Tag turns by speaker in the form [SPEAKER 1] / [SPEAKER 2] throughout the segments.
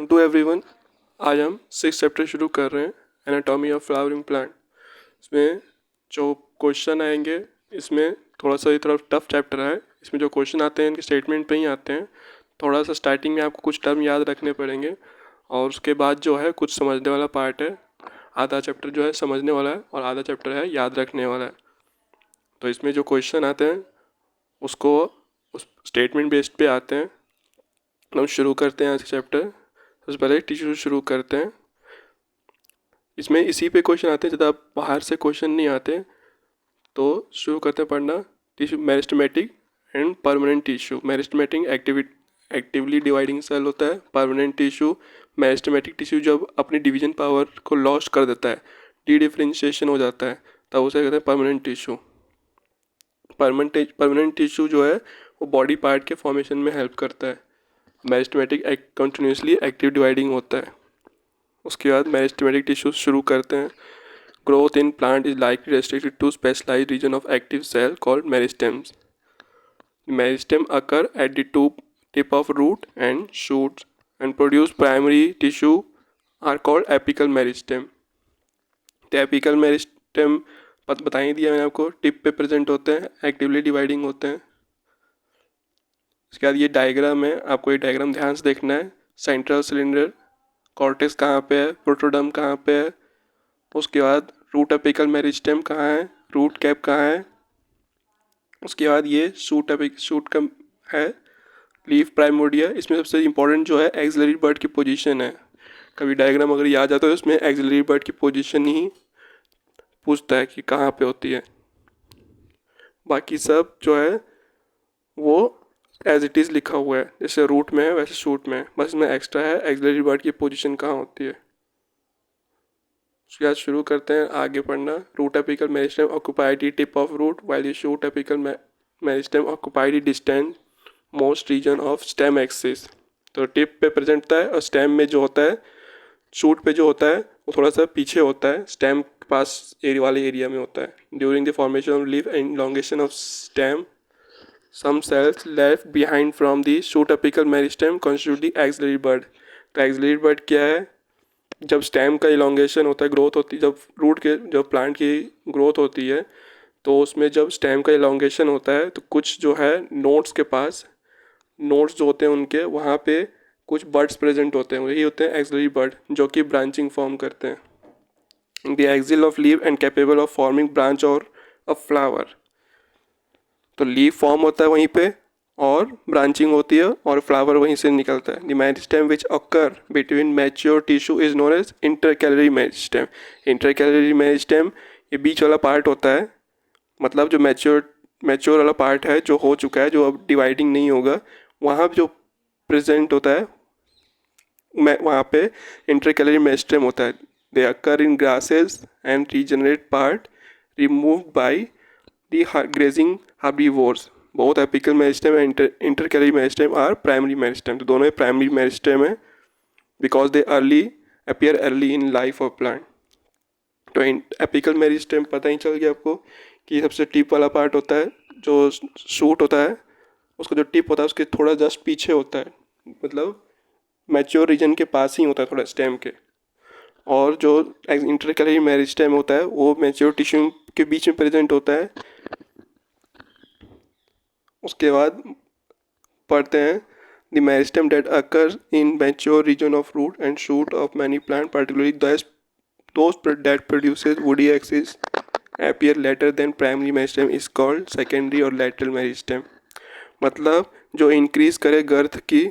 [SPEAKER 1] Welcome to everyone. आज हम 6 chapter शुरू कर रहे हैं, एनाटॉमी ऑफ फ्लावरिंग प्लांट। इसमें जो क्वेश्चन आएंगे, इसमें थोड़ा टफ चैप्टर है। इसमें जो क्वेश्चन आते हैं इनके स्टेटमेंट पे ही आते हैं। थोड़ा सा स्टार्टिंग में आपको कुछ टर्म याद रखने पड़ेंगे और उसके बाद जो है कुछ समझने वाला पार्ट है। आधा चैप्टर जो है समझने वाला है और आधा चैप्टर है याद रखने वाला है। तो इसमें जो क्वेश्चन आते हैं उसको उस स्टेटमेंट बेस्ड पे आते हैं। हम शुरू करते हैं आज का चैप्टर। सबसे पहले टिश्यू शुरू करते हैं। इसमें इसी पे क्वेश्चन आते हैं, ज़्यादा बाहर से क्वेश्चन नहीं आते। तो शुरू करते हैं पढ़ना। Tissue meristematic and permanent tissue. Meristematic actively dividing cell होता है। परमानेंट टिश्यू, मेरिस्टेमेटिक टिश्यू जब अपनी डिवीजन पावर को लॉस कर देता है, डी डिफरेंशिएशन हो जाता है, तब उसे कहते हैं परमानेंट टिश्यू। परमानेंट टिश्यू जो है वो बॉडी पार्ट के फॉर्मेशन में हेल्प करता है। मेरिस्टेमेटिक कंटिन्यूसली एक्टिव डिवाइडिंग होता है। उसके बाद मेरिस्टेमेटिक टिश्यूज शुरू करते हैं। Growth in plant is likely restricted to specialized region of active cell called meristems. Meristem occur at the tip of root and shoots and produce primary tissue are called apical meristem. तो apical meristem बता ही दिया मैंने आपको, tip पे present होते हैं, actively dividing होते हैं। उसके बाद ये डायग्राम है, आपको ये डायग्राम ध्यान से देखना है। सेंट्रल सिलेंडर, कॉर्टेक्स कहाँ पे है, प्रोटोडर्म कहाँ पे है, उसके बाद रूट एपिकल मेरिस्टेम कहाँ है, रूट कैप कहाँ है, उसके बाद ये शूट का है, लीफ प्राइमोर्डिया। इसमें सबसे इंपॉर्टेंट जो है एक्सिलरी बर्ड की पोजीशन है। कभी डायग्राम अगर याद आता है तो इसमें एक्सिलरी बर्ड की पोजीशन ही पूछता है कि कहाँ पे होती है। बाकी सब जो है वो एज इट इज़ लिखा हुआ है, जैसे रूट में है वैसे शूट में है, बस इसमें एक्स्ट्रा है एक्सिलरी बर्ड की पोजीशन कहाँ होती है। उसके बाद शुरू करते हैं आगे पढ़ना। Root apical meristem occupy the tip of root while the shoot apical meristem occupy the distant most region of stem axis. तो टिप पे प्रेजेंट होता है और स्टेम में जो होता है, शूट पे जो होता है वो थोड़ा सा पीछे होता है, स्टेम के पास वाले एरिया में होता है। During the formation of leaf and elongation of stem, some cells left behind from the shoot apical meristem constitute the axillary bud। तो एक्सिलरी बर्ड क्या है? जब स्टेम का इलोंगेशन होता है, ग्रोथ होती है, जब प्लांट की ग्रोथ होती है तो उसमें जब स्टेम का इलोंगेशन होता है तो कुछ जो है नोड्स के पास, नोड्स जो होते हैं उनके वहाँ पे कुछ बर्ड्स प्रेजेंट होते हैं, वही होते हैं एक्सिलरी बर्ड, जो कि ब्रांचिंग फॉर्म करते हैं। The axil of leave and capable of forming branch और अ फ्लावर। तो लीफ फॉर्म होता है वहीं पे और ब्रांचिंग होती है और फ्लावर वहीं से निकलता है। The meristem which occur between mature tissue is known as intercalary meristem. Intercalary meristem ये बीच वाला पार्ट होता है, मतलब जो मैच्योर वाला पार्ट है जो हो चुका है, जो अब डिवाइडिंग नहीं होगा, वहाँ जो प्रेजेंट होता है वहाँ पे इंटरकैलरी मेरिस्टेम होता है। They occur in grasses and regenerate part removed by the grazing herbivores। both apical meristem and intercalary meristem are primary meristem। तो दोनों प्राइमरी मेरिस्टेम है because they appear early in life of plant। तो apical meristem पता ही चल गया आपको कि सबसे टिप वाला पार्ट होता है, जो शूट होता है उसका जो टिप होता है उसके थोड़ा जस्ट पीछे होता है, मतलब मैच्योर रीजन के पास ही होता है थोड़ा स्टेम के। और जो इंटरकैलरी मेरिस्टेम होता है वो मैच्योर टिश्यू के बीच में प्रेजेंट होता है। उसके बाद पढ़ते हैं the meristem that occur in mature region of root and shoot of many plant particularly those that produces woody axis appear later than primary meristem is called secondary और lateral meristem। मतलब जो increase करे गर्थ की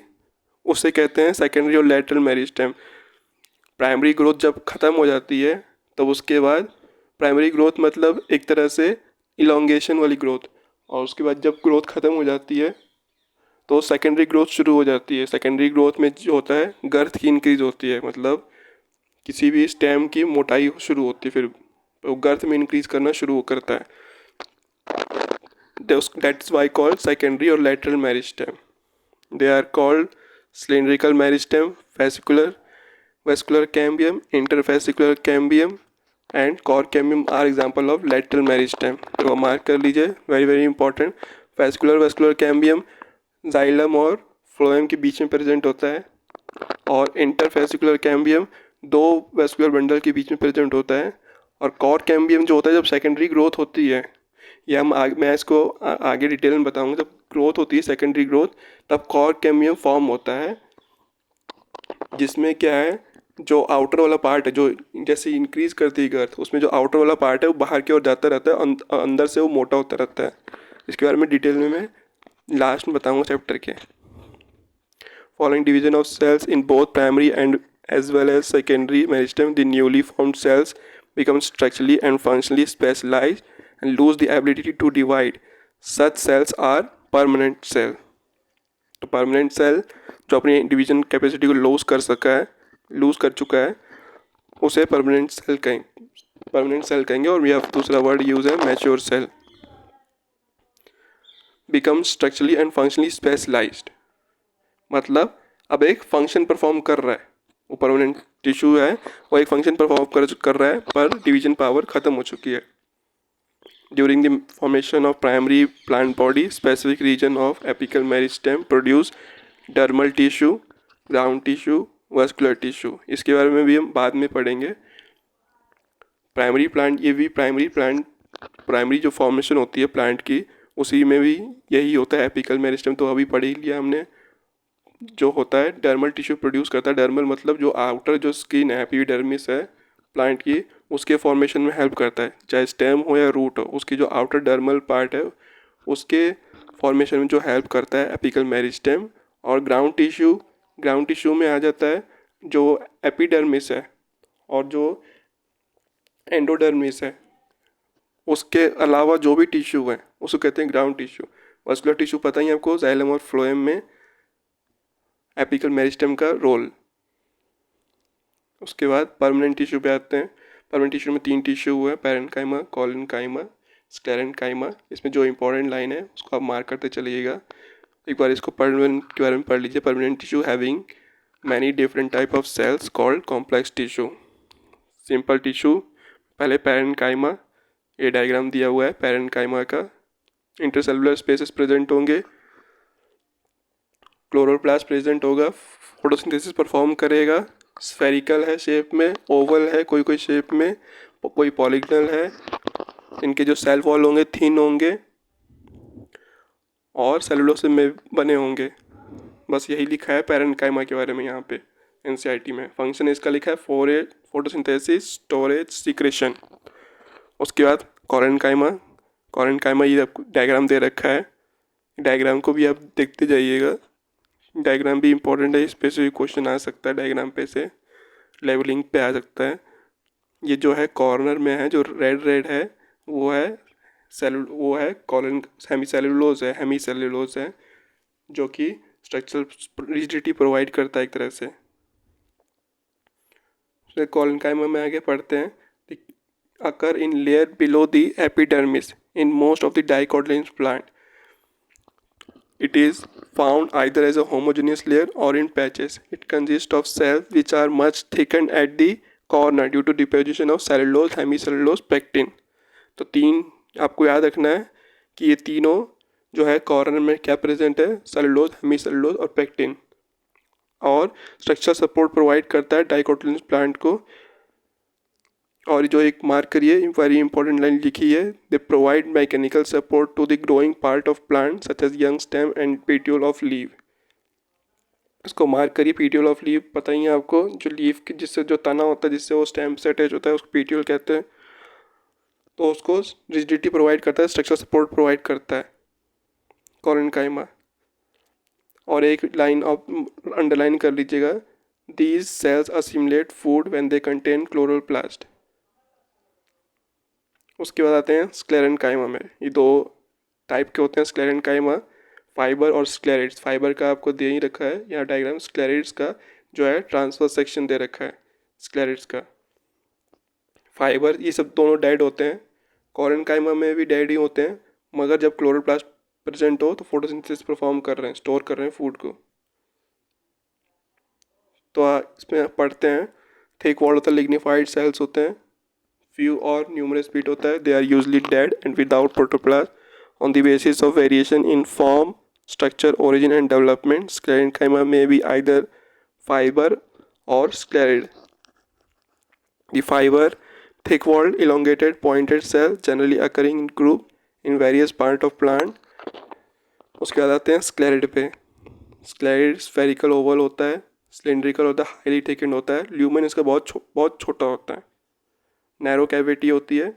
[SPEAKER 1] उसे कहते हैं secondary और lateral meristem. Primary growth जब ख़त्म हो जाती है तब उसके बाद प्राइमरी ग्रोथ मतलब एक तरह से इलोंगेशन वाली ग्रोथ, और उसके बाद जब ग्रोथ ख़त्म हो जाती है तो सेकेंडरी ग्रोथ शुरू हो जाती है। सेकेंडरी ग्रोथ में जो होता है गर्थ की इंक्रीज होती है, मतलब किसी भी स्टेम की मोटाई शुरू होती है, फिर तो गर्थ में इंक्रीज करना शुरू करता है। दैट्स वाई कॉल्ड सेकेंडरी और lateral meristem. They are called cylindrical meristem, vascular cambium, interfascicular cambium and cork cambium are example of lateral meristem. तो मार्क कर लीजिए, very very important. Vascular cambium xylem और phloem के बीच में present होता है, और इंटरफेसिकुलर कैम्बियम 2 वेस्कुलर बंडल के बीच में प्रेजेंट होता है। और कॉर कैम्बियम जो होता है जब सेकेंडरी ग्रोथ होती है, या मैं इसको आगे डिटेल में बताऊंगा, जब ग्रोथ होती है सेकेंडरी ग्रोथ तब कॉर कैम्बियम फॉर्म होता है, जिसमें क्या है जो आउटर वाला पार्ट है, जो जैसे इंक्रीज करती है गर्थ, उसमें जो आउटर वाला पार्ट है वो बाहर की ओर जाता रहता है, अंदर से वो मोटा होता रहता है। इसके बारे में डिटेल में मैं लास्ट में बताऊंगा चैप्टर के। Following division of cells in both primary and as well as secondary meristem, the newly formed cells become structurally and functionally specialized and lose the ability to divide. Such cells are permanent cell. तो permanent cell जो अपनी division capacity को loose कर चुका है उसे permanent cell कहेंगे। और यह दूसरा वर्ड यूज है mature cell. Become structurally and functionally specialized, मतलब अब एक फंक्शन परफॉर्म कर रहा है, वो परमानेंट टिश्यू है, वो एक फंक्शन परफॉर्म कर रहा है, पर डिवीजन पावर ख़त्म हो चुकी है। During the formation of primary plant body, specific region of apical meristem produce dermal tissue, ground tissue, vascular tissue. इसके बारे में भी हम बाद में पढ़ेंगे। प्राइमरी प्लांट, ये भी प्राइमरी जो फॉर्मेशन होती है प्लांट की, उसी में भी यही होता है एपिकल मेरिस्टेम, तो अभी पढ़ ही लिया हमने। जो होता है डर्मल टिश्यू प्रोड्यूस करता है। डर्मल मतलब जो आउटर जो स्किन है, एपिडर्मिस है प्लांट की, उसके फॉर्मेशन में हेल्प करता है, चाहे स्टेम हो या रूट हो, उसकी जो आउटर डर्मल पार्ट है उसके फॉर्मेशन में जो हेल्प करता है एपिकल मेरिस्टेम। और ग्राउंड टिश्यू में आ जाता है जो एपिडर्मिस है और जो एंडोडर्मिस है, उसके अलावा जो भी टिश्यू है उसको कहते हैं ग्राउंड टिश्यू। वस्कुलर टिश्यू पता ही आपको, जाइलम और फ्लोएम में एपिकल मेरिस्टेम का रोल। उसके बाद परमानेंट टिश्यू पे आते हैं। परमानेंट टिश्यू में 3 टिश्यू हुए, पैरेन्काइमा, कोलेनकाइमा, स्क्लेरेन्काइमा। इसमें जो इंपॉर्टेंट लाइन है उसको आप मार्क करते चलिएगा। एक बार इसको के बारे में पढ़ लीजिए। Permanent tissue having many different type of cells called complex tissue. Simple tissue पहले पैरेन्काइमा, ये डायग्राम दिया हुआ है पैरेन्काइमा का। इंटरसेलुलर स्पेसेस प्रेजेंट होंगे, क्लोरोप्लास्ट प्रेजेंट होगा, फोटोसिंथेसिस परफॉर्म करेगा, स्फेरिकल है शेप में, ओवल है कोई शेप में, कोई पॉलीगनल है। इनके जो सेल वॉल होंगे थिन होंगे और सेलुलोसिस में बने होंगे। बस यही लिखा है पैरेन्काइमा के बारे में यहाँ पे एनसीईआरटी में। फंक्शन इसका लिखा है फोटोसिंथेसिस, स्टोरेज, सीक्रेशन। उसके बाद कोलेनकाइमा ये डायग्राम दे रखा है, डायग्राम को भी आप देखते जाइएगा। डायग्राम भी इम्पोर्टेंट है, इस पे से क्वेश्चन आ सकता है, डायग्राम पे से लेवलिंग पे आ सकता है। ये जो है कॉर्नर में है, जो रेड है वो है हेमीसेलुलोज है, जो कि स्ट्रक्चरल रिजिडिटी प्रोवाइड करता है एक तरह से। कोलेनकाइमा में आगे पढ़ते हैं। Occur in layer below the epidermis in most of the dicotyledonous plant. It is found either as a homogeneous layer or in patches. It consists of cells which are much thickened at the corner due to deposition of cellulose, hemicellulose, pectin. तो 3 आपको याद रखना है कि ये तीनों जो है कॉर्नर में क्या प्रेजेंट है, सेलुलोज, हेमीसेलुलोज और पेक्टिन, और स्ट्रक्चर सपोर्ट प्रोवाइड करता है डाइकोटिलेडोनस प्लांट को। और जो एक मार्क करिए, वेरी इंपॉर्टेंट लाइन लिखी है, they provide mechanical support to the growing part of plant such as young stem and petiole of leave. इसको मार्क करिए। पेटियोल ऑफ लीव पता ही है आपको, जो लीव के जिससे जो तना होता है, जिससे वो स्टेम से अटैच होता है, उसको पेटियोल कहते हैं। तो उसको रिजिडिटी प्रोवाइड करता है, स्ट्रक्चर सपोर्ट प्रोवाइड करता है कोलेनकाइमा। और एक लाइन आप अंडरलाइन कर लीजिएगा, these cells assimilate food when they contain chloroplast. उसके बाद आते हैं स्क्लेरेन्काइमा में। ये 2 टाइप के होते हैं स्क्लेरेन्काइमा, फाइबर और स्क्लेरेट्स। फाइबर का आपको दे ही रखा है यहाँ डायग्राम, स्क्लेरेट्स का जो है ट्रांसफर सेक्शन दे रखा है स्क्लेरेट्स का। फाइबर ये सब दोनों डेड होते हैं, कोलेनकाइमा में भी डेड ही होते हैं, मगर जब क्लोरोप्लास्ट प्रेजेंट हो तो फोटोसिंथेसिस परफॉर्म कर रहे हैं, स्टोर कर रहे हैं फूड को। तो इसमें पढ़ते हैं, थिक वॉल होता है, लिग्निफाइड सेल्स होते हैं, few और numerous bit होता है, they are usually dead and without protoplasm on the basis of variation in form, structure, origin and development. Sclerenchyma may be either fiber or sclerid. The fiber, thick-walled, elongated, pointed cell generally occurring in group in various part of plant. उसके बाद आते हैं स्क्लेरिड पे। स्क्लेरिड spherical Oval होता है, cylindrical होता है, highly थिकन्ड होता है, ल्यूमेन इसका बहुत छोटा होता है, नैरो कैविटी होती है।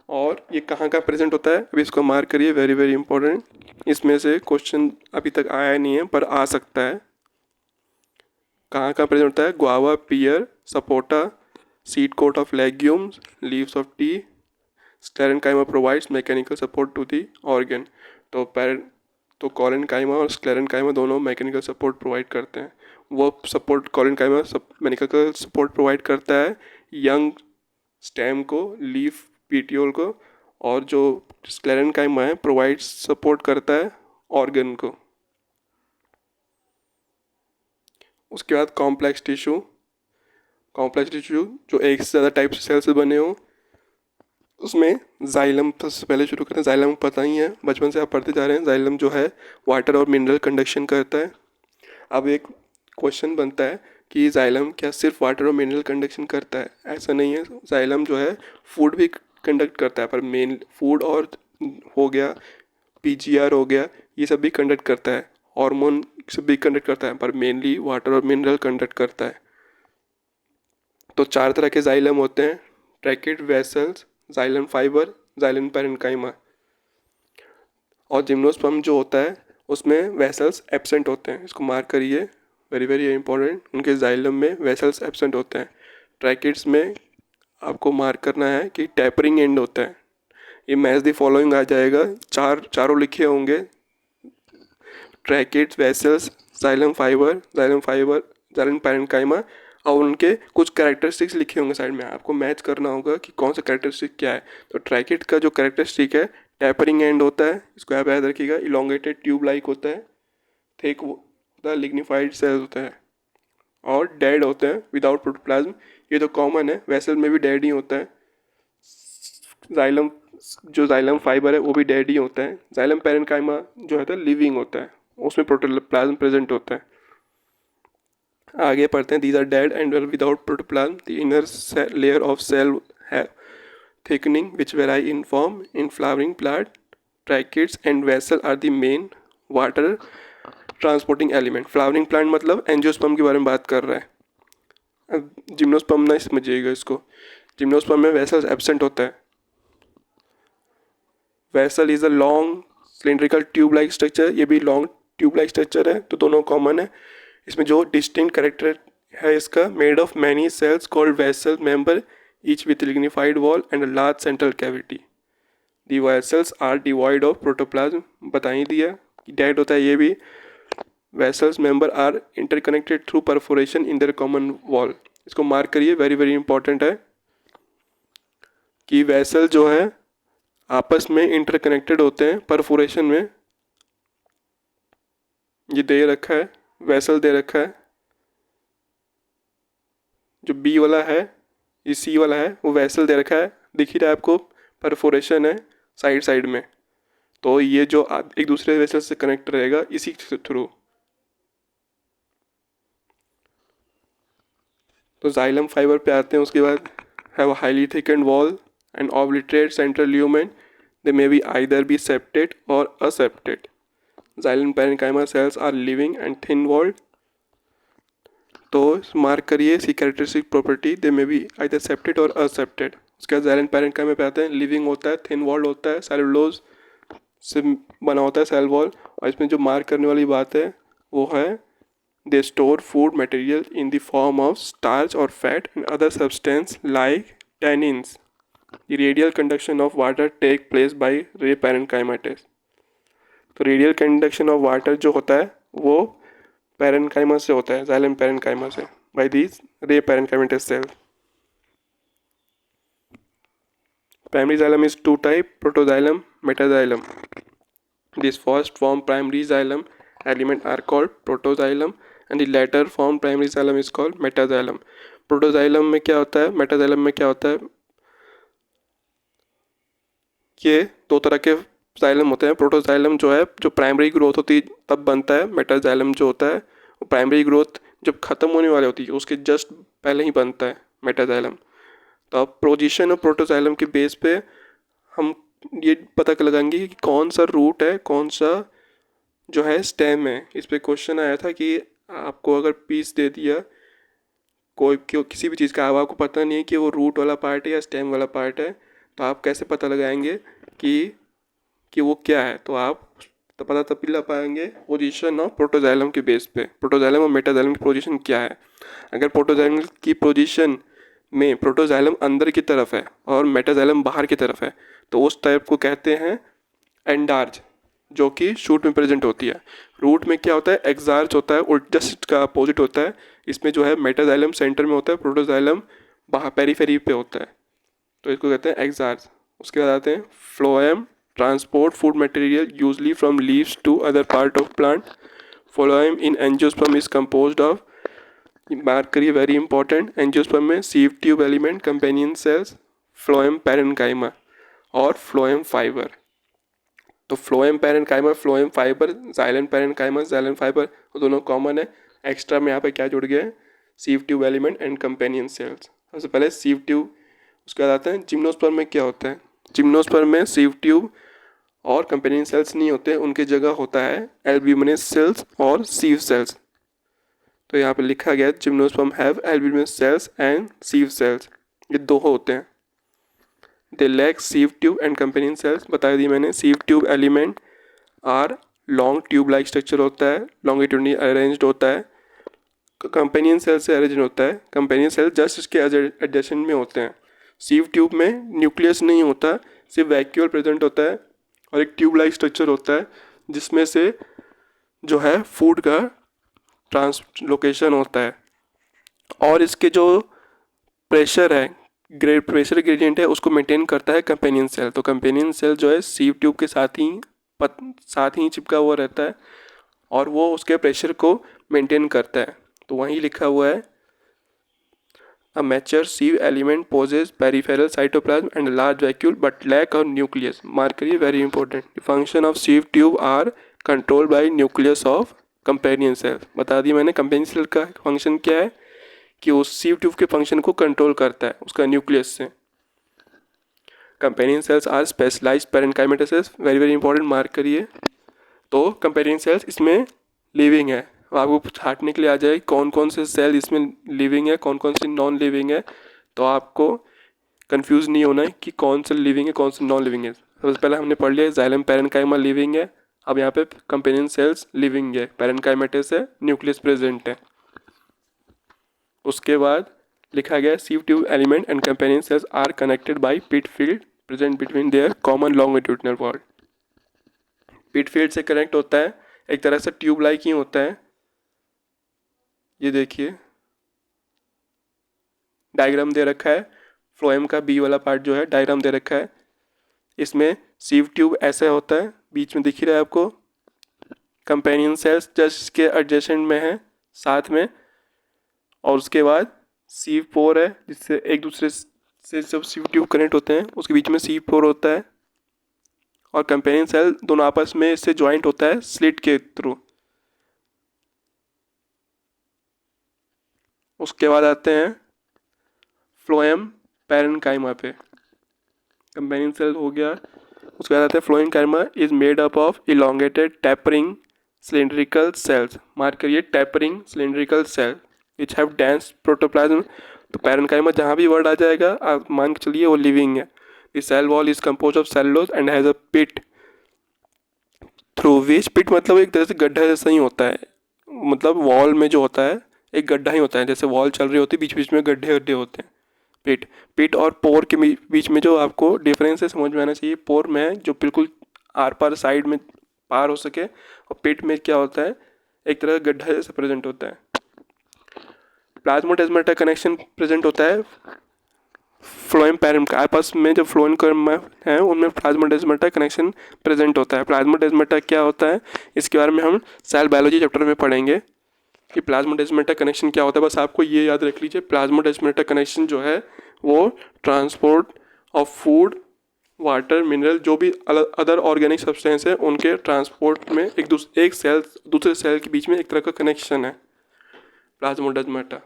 [SPEAKER 1] और ये कहाँ कहाँ प्रेजेंट होता है अभी इसको मार्क करिए, वेरी वेरी इंपॉर्टेंट। इसमें से क्वेश्चन अभी तक आया नहीं है पर आ सकता है। कहाँ कहाँ प्रेजेंट होता है? Guava, pear, sapota, seed coat of legumes, leaves of tea. Sclerenchyma provides mechanical support to the organ. तो कॉलेनकाइमा और स्क्लेरेनकाइमा दोनों मैकेनिकल सपोर्ट प्रोवाइड करते हैं। वो support collenchyma mechanical support provide करता है यंग स्टेम को, लीफ पीटियोल को, और जो स्क्लेरेनकाइमा है प्रोवाइड सपोर्ट करता है ऑर्गन को। उसके बाद कॉम्प्लेक्स टिश्यू जो एक से ज़्यादा टाइप से सेल से बने हो, उसमें जाइलम से पहले शुरू करते हैं। जाइलम पता ही है, बचपन से आप पढ़ते जा रहे हैं। जाइलम जो है वाटर और मिनरल कंडक्शन करता है। अब एक क्वेश्चन बनता है कि जाइलम क्या सिर्फ वाटर और मिनरल कंडक्शन करता है? ऐसा नहीं है, जाइलम जो है फूड भी कंडक्ट करता है, पर मेन फूड और हो गया, पीजीआर हो गया, ये सब भी कंडक्ट करता है। हार्मोन सब भी कंडक्ट करता है, पर मेनली वाटर और मिनरल कंडक्ट करता है। तो 4 तरह के जाइलम होते हैं: ट्रैकेट, vessels, xylem fibre, xylem parenchyma. और जिम्नोस्पर्म जो होता है उसमें वेसल्स एब्सेंट होते हैं, इसको मार्क करिए, वेरी वेरी इंपॉर्टेंट। उनके जाइलम में वेसल्स एब्सेंट होते हैं। ट्रैकेट्स में आपको मार्क करना है कि टैपरिंग एंड होता है। ये मैच द फॉलोइंग आ जाएगा, चारों लिखे होंगे: tracheids, vessels, xylem fibre, xylem parenchyma. और उनके कुछ कैरेक्टरिस्टिक्स लिखे होंगे साइड में, आपको मैच करना होगा कि कौन सा कैरेक्टरिस्टिक क्या है। तो ट्रैकेट का जो कैरेक्टरिस्टिक है टैपरिंग एंड होता है, इसको आप याद रखिएगा। इलोंगेटेड ट्यूब लाइक होता है, थिक होता है, लिग्निफाइड सेल्स होता है, और डेड होते हैं विदाउट प्रोटोप्लाज्म। ये तो कॉमन है, वेसल में भी डेड ही होता है। जाइलम फाइबर है वो भी डेड ही होता है। जाइलम पैरेन्काइमा जो है लिविंग होता है, उसमें प्रोटोप्लाज्म प्रेजेंट होता है। आगे पढ़ते हैं। These are dead and without protoplasm. The inner layer of cell have thickening which vary in form in flowering plant. Tracheids and vessel are the main water transporting element. Flowering plant मतलब angiosperm के बारे में बात कर रहा है। Gymnosperm ना समझिएगा इसको। जिम्नोस्पर्म में वेसल्स एब्सेंट होता है। Vessel is a long cylindrical tube like structure, ये भी लॉन्ग ट्यूब लाइक स्ट्रक्चर है, तो दोनों कॉमन है। इसमें जो डिस्टिंक्ट कैरेक्टर है इसका, made of many cells called vessel member, each with lignified wall and a large central cavity. The vessels are devoid of protoplasm. बता ही दिया कि डेड होता है ये भी। Vessels member are interconnected through perforation in their common wall. इसको mark करिए, वेरी वेरी इंपॉर्टेंट है कि वेसल जो है आपस में इंटरकनेक्टेड होते हैं परफोरेशन में। ये दे रखा है, वेसल दे रखा है। जो बी वाला है, ये सी वाला है, वो वेसल दे रखा है, दिख ही रहा है आपको, परफोरेशन है साइड में। तो ये जो एक दूसरे वेसल से कनेक्ट रहेगा इसी के थ्रू। तो जाइलम फाइबर पे आते हैं। उसके बाद have highly thickened wall and obliterate central lumen, they may be either be septate or aseptate. Xylem parenchyma cells are living and thin walled. तो मार्क करिए see characteristic property, they may be either septate or aseptate. उसके बाद xylem parenchyma पे आते हैं। Living होता है, thin walled होता है, सेलुलोज से बना होता है सेल वॉल। और इसमें जो मार्क करने वाली बात है वो है they store food material in the form of starch or fat and other substance like tannins. The radial conduction of water take place by ray parenchymatous. तो रेडियल कंडक्शन ऑफ वाटर जो होता है वो पैरेन्काइमा से होता है, xylem parenchyma से, bye these रे पैरेन्काइमाटिस cell. Primary xylem is two type: protoxylem, metaxylem. This first form primary xylem element are called protoxylem and the latter form primary xylem is called metaxylem. protoxylem में क्या होता है, metaxylem में क्या होता है? ये दो तरह के xylem होते हैं। प्रोटोजाइलम जो है जो प्राइमरी ग्रोथ होती है तब बनता है। मेटाजाइलम जो होता है प्राइमरी ग्रोथ जब ख़त्म होने वाली होती है उसके जस्ट पहले ही बनता है मेटाजाइलम। तो अब प्रोजीशन और प्रोटोजाइलम के बेस पे हम ये पता लगाएंगे कि कौन सा रूट है, कौन सा जो है स्टेम है। इस पे क्वेश्चन आया था कि आपको अगर पीस दे दिया कोई किसी भी चीज़ का, अब आपको पता नहीं है कि वो रूट वाला पार्ट है या स्टेम वाला पार्ट है, तो आप कैसे पता लगाएंगे कि वो क्या है। तो आप तो पता तभी लगा पाएंगे पोजीशन ऑफ प्रोटोजाइलम के बेस पे, प्रोटोजाइलम और मेटाजाइलम की पोजीशन क्या है। अगर प्रोटोजाइलम की पोजीशन में प्रोटोजाइलम अंदर की तरफ है और मेटाजाइलम बाहर की तरफ है तो उस टाइप को कहते हैं एंडार्ज, जो कि शूट में प्रेजेंट होती है। रूट में क्या होता है, एक्सार्ज होता है, उल्टा जस्ट का अपोजिट होता है। इसमें जो है मेटाजाइलम सेंटर में होता है, प्रोटोजाइलम बाहर पेरीफेरी पे होता है, तो इसको कहते हैं एक्सार्ज। उसके बाद आते हैं phloem, transport food material usually from leaves to other part of plant. Phloem in angiosperm is composed of, mark करिए वेरी इंपॉर्टेंट, एंजियोस्पर्म में sieve tube element, companion cells, phloem parenchyma और फ्लोएम फाइबर। तो phloem parenchyma, phloem fibre, xylem parenchyma, xylem fibre दोनों common है। Extra में यहाँ पे क्या जुड़ गया है, sieve tube element and companion cells. सबसे पहले सीव ट्यूब, उसके बाद आते हैं जिम्नोस्पर्म में क्या होता है। जिम्नोस्पर्म में सीव ट्यूब और कंपेनियन सेल्स नहीं होते, उनकी जगह होता है एल्ब्यूमिनस सेल्स और सीव सेल्स। तो यहाँ पे लिखा गया है gymnosperm have albuminous cells and sieve cells, ये दो होते हैं। They lack sieve tube and companion cells, बता दी मैंने। Sieve tube element are long tube like structure होता है, लॉन्गिट्यूडनली अरेंज्ड होता है। कंपेनियन सेल से अरेंज होता है, कंपेनियन सेल जस्ट इसके एडजेसेंट में होते हैं। सीव ट्यूब में न्यूक्लियस नहीं होता, सिर्फ वैक्यूल प्रेजेंट होता है और एक ट्यूब लाइक स्ट्रक्चर होता है जिसमें से जो है फूड का ट्रांसलोकेशन होता है। और इसके जो प्रेशर है, प्रेशर ग्रेडियंट है, उसको मेंटेन करता है कंपेनियन सेल। तो कंपेनियन सेल जो है सीव ट्यूब के साथ ही चिपका हुआ रहता है और वो उसके प्रेशर को मेंटेन करता है। तो वहीं लिखा हुआ है A mature sieve element possesses peripheral cytoplasm and a large vacuole but lack a nucleus. Mark करिए very important. The function of sieve tube are controlled by nucleus of companion cell. बता दिया मैंने companion cell का function क्या है कि उस sieve tube के फंक्शन को कंट्रोल करता है उसका न्यूक्लियस से। Companion cells are specialized parenchyma cells. very important, mark करिए। तो companion cells इसमें लिविंग है, आपको छाटने के लिए आ जाए कौन कौन से सेल इसमें लिविंग है, कौन कौन से नॉन लिविंग है, तो आपको कंफ्यूज नहीं होना है कि कौन सा लिविंग है कौन सा नॉन लिविंग है। सबसे पहले हमने पढ़ लिया जाइलम पैरेन्काइमा लिविंग है, अब यहाँ पे कंपेनियन सेल्स लिविंग है, पैरेन्काइमेटस है, न्यूक्लियस प्रेजेंट है। उसके बाद लिखा गया sieve tube element and companion cells are connected by pit field present between their common longitudinal wall. Pit field से कनेक्ट होता है, एक तरह से ट्यूब लाइक ही होता है। ये देखिए डायग्राम दे रखा है, फ्लोएम का बी वाला पार्ट जो है डायग्राम दे रखा है। इसमें सीव ट्यूब ऐसा होता है, बीच में दिख ही रहा है आपको, कंपेनियन सेल्स जस्ट इसके एडजेसेंट में है साथ में, और उसके बाद सीव पोर है जिससे एक दूसरे से जब सीव ट्यूब कनेक्ट होते हैं उसके बीच में सीव पोर होता है, और कंपेनियन सेल दोनों आपस में इससे ज्वाइंट होता है स्लिट के थ्रू। उसके बाद आते हैं फ्लोएम पैरेन्काइमा पे, कंपेनियन सेल हो गया। उसके बाद आते हैं phloem parenchyma is made up of elongated tapering cylindrical cells. Mark करिए tapering cylindrical cell which have dense protoplasm. तो पैरेन्काइमा जहाँ भी वर्ड आ जाएगा आप मान के चलिए वो लिविंग है। The cell wall is compose of cellulose and has a pit through which, pit मतलब एक तरह से गड्ढा जैसा ही होता है, मतलब वॉल में जो होता है एक गड्ढा ही होता है, जैसे वॉल चल रही होती है बीच बीच में गड्ढे गड्ढे होते हैं। पिट और पोर के बीच में जो आपको डिफरेंस है समझ में आना चाहिए। पोर में जो बिल्कुल आर पार साइड में पार हो सके, और पिट में क्या होता है एक तरह का गड्ढा जैसा प्रेजेंट होता है। प्लाज्मोडेस्माटा कनेक्शन प्रेजेंट होता है फ्लोएम पैरेन्काइमा के आपस में, जो फ्लोएम पैरेन्काइमा है उनमें प्लाज्मोडेस्माटा कनेक्शन प्रेजेंट होता है। प्लाज्मोडेस्माटा क्या होता है इसके बारे में हम सेल बायोलॉजी चैप्टर में पढ़ेंगे कि प्लाज्मोडेस्माटा कनेक्शन क्या होता है। बस आपको ये याद रख लीजिए, प्लाज्मोडेस्माटा कनेक्शन जो है वो transport of food, water, mineral, जो भी अदर ऑर्गेनिक सब्सटेंस है उनके ट्रांसपोर्ट में एक सेल दूसरे सेल के बीच में एक तरह का कनेक्शन है। plasmodesmata.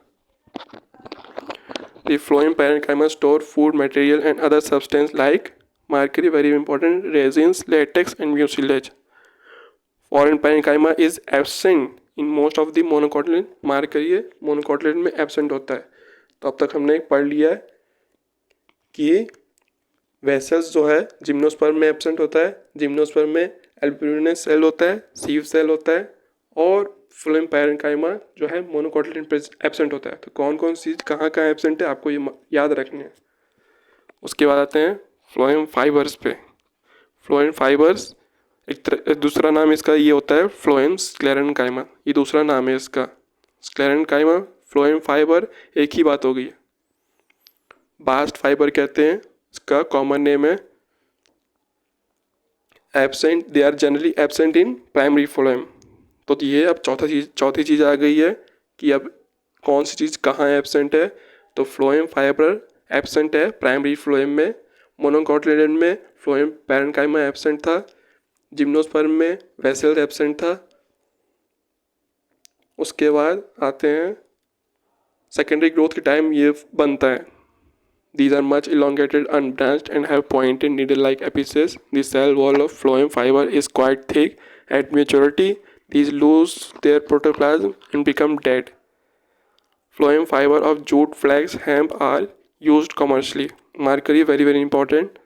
[SPEAKER 1] The phloem parenchyma store food material and other substance like mercury, very important, resins, latex and mucilage. Foreign parenchyma is absent in most of the monocotyledon. Mark करिए monocotyledon में absent होता है. तो अब तक हमने पढ़ लिया है कि वेसल्स जो है जिम्नोस्पर्म में एबसेंट होता है. जिम्नोस्पर्म में एल्ब्यूमिनस सेल होता है, सीव सेल होता है और फ्लोएम पैरेन्काइमा जो है मोनोकोटिलेडन एबसेंट होता है. तो कौन कौन सी कहाँ कहाँ एबसेंट है आपको ये याद रखने हैं. उसके बाद आते हैं फ्लोएम फाइबर्स पे. फ्लोएम फाइबर्स दूसरा नाम इसका ये होता है फ्लोएम स्क्लेरेन्काइमा. ये दूसरा नाम है इसका स्क्लेरेन्काइमा. फ्लोएम फाइबर एक ही बात हो गई है. बास्ट फाइबर कहते हैं, इसका कॉमन नेम है absent. They are generally absent in primary phloem. तो ये अब चौथी चीज़ आ गई है कि अब कौन सी चीज़ कहाँ एबसेंट है. तो फ्लोएम फाइबर एबसेंट है प्राइमरी फ्लोएम में. मोनोकोटिलेडन में फ्लोएम पैरेन्काइमा एबसेंट था. जिम्नोस्पर्म में वेसल एबसेंट था. उसके बाद आते हैं सेकेंडरी ग्रोथ के टाइम ये बनता है. These are much elongated, unbranched and have pointed needle-like apices. The cell wall of phloem fiber is quite thick. At maturity, these lose their protoplasm and become dead. Phloem fiber of jute, flax, hemp are used commercially. Mercury, very very important.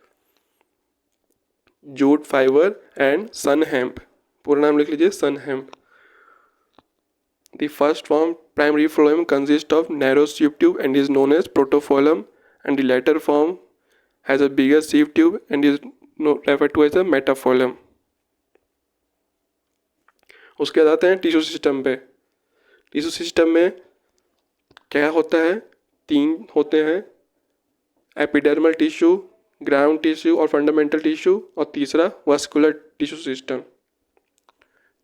[SPEAKER 1] Jute fiber and sun hemp. पूरा नाम लिख लीजिए sun hemp. The first form primary phloem consists of narrow sieve tube and is known as protophyllum. And the latter form has a bigger sieve tube and is referred to as a metaphyllum. उसके बाद आते हैं tissue system पे. Tissue system में क्या होता है, तीन होते हैं, एपिडर्मल टिश्यू, ग्राउंड टिश्यू और फंडामेंटल टिश्यू, और तीसरा वास्कुलर टिश्यू सिस्टम.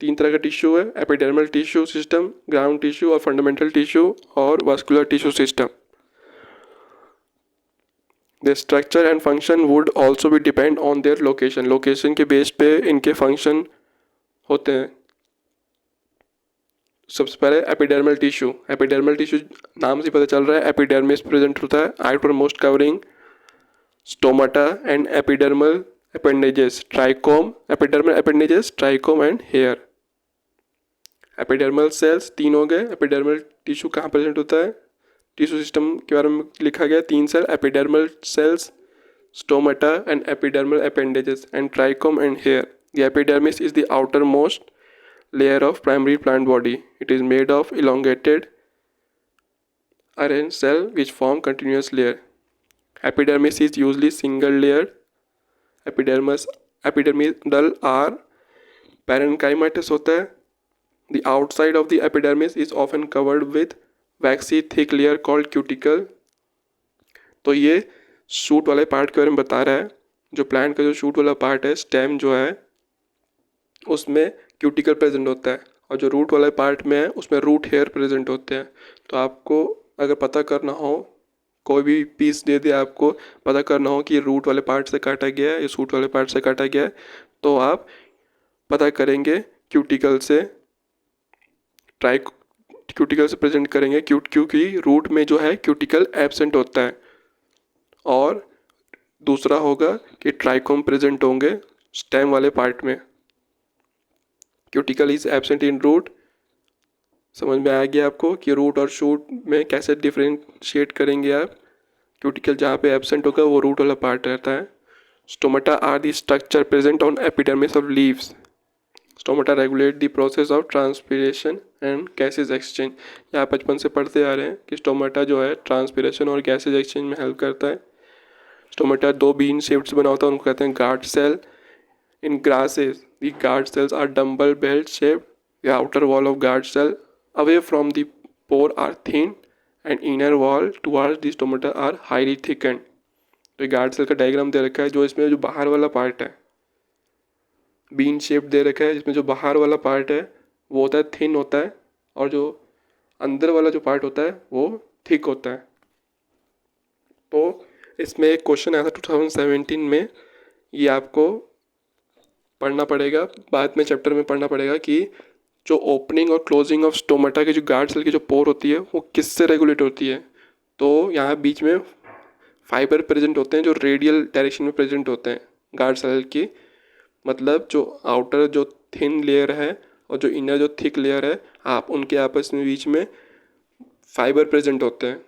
[SPEAKER 1] तीन तरह का टिश्यू है, epidermal tissue system, ground tissue और फंडामेंटल टिश्यू और vascular tissue system. The structure and function would also be depend on their location. Location के बेस पे इनके फंक्शन होते हैं. सबसे पहले एपिडर्मल टिश्यू. एपिडर्मल टिश्यू नाम से पता चल रहा है एपिडर्मिस प्रेजेंट होता है. Outer most covering stomata and epidermal appendages, trichome, epidermal appendages, trichome and hair. Epidermal cells तीन हो गए. एपिडर्मल टिश्यू कहाँ प्रेजेंट होता है, टिश्यू सिस्टम के बारे में लिखा गया, तीन cell, epidermal cells, stomata and epidermal appendages and trichome and hair. The epidermis is the outer most layer of primary plant body. It is made of elongated arranged cell which form continuous layer. Epidermis is usually single layered. Epidermidal are parenchymatous होता है. The outside of the epidermis is often covered with waxy thick layer called cuticle. तो ये shoot वाले part के बारे में बता रहा है. जो प्लांट का जो शूट वाला पार्ट है, स्टेम जो है, उसमें क्यूटिकल प्रेजेंट होता है, और जो रूट वाले पार्ट में है उसमें रूट हेयर प्रेजेंट होते हैं. तो आपको अगर पता करना हो, कोई भी पीस दे दे, आपको पता करना हो कि रूट वाले पार्ट से काटा गया है, ये शूट वाले पार्ट से काटा गया है, तो आप पता करेंगे क्यूटिकल से, क्यूटिकल से प्रेजेंट करेंगे, क्योंकि रूट में जो है क्यूटिकल एब्सेंट होता है. और दूसरा होगा कि ट्राइकोम प्रेजेंट होंगे स्टेम वाले पार्ट में. Cuticle is absent in root. समझ में आ गया आपको कि रूट और शूट में कैसे डिफ्रेंशिएट करेंगे आप. क्यूटिकल जहाँ पे एब्सेंट होगा वो रूट वाला पार्ट रहता है. Stomata are the structure present on epidermis of leaves. Stomata regulate the process of transpiration and gases exchange. यहाँ बचपन से पढ़ते आ रहे हैं कि स्टोमाटा जो है ट्रांसपिरेशन और गैसेज एक्सचेंज में हेल्प करता है. स्टोमाटा दो बीन शेप्ड बना होता है, उनको कहते हैं guard cell. In grasses, the guard cells are dumbbell belt shaped. The outer wall of guard cell away from the pore are thin and inner wall towards the stomata are highly thickened. तो guard cell का diagram दे रखा है. जो इसमें जो बाहर वाला part है बीन शेप दे रखा है, जिसमें जो बाहर वाला पार्ट है वो होता है थिन होता है, और जो अंदर वाला जो पार्ट होता है वो थिक होता है. तो इसमें एक क्वेश्चन आया था 2017 में, ये आपको पढ़ना पड़ेगा, बाद में चैप्टर में पढ़ना पड़ेगा कि जो ओपनिंग और क्लोजिंग ऑफ स्टोमेटा की जो गार्ड सेल की जो पोर होती है वो किससे रेगुलेट होती है? तो यहाँ बीच में फाइबर प्रेजेंट होते हैं जो रेडियल डायरेक्शन में प्रेजेंट होते हैं गार्ड सेल की, मतलब जो आउटर जो थिन लेयर है और जो इनर जो थिक लेयर है, आप उनके आपस में बीच में फाइबर प्रेजेंट होते हैं।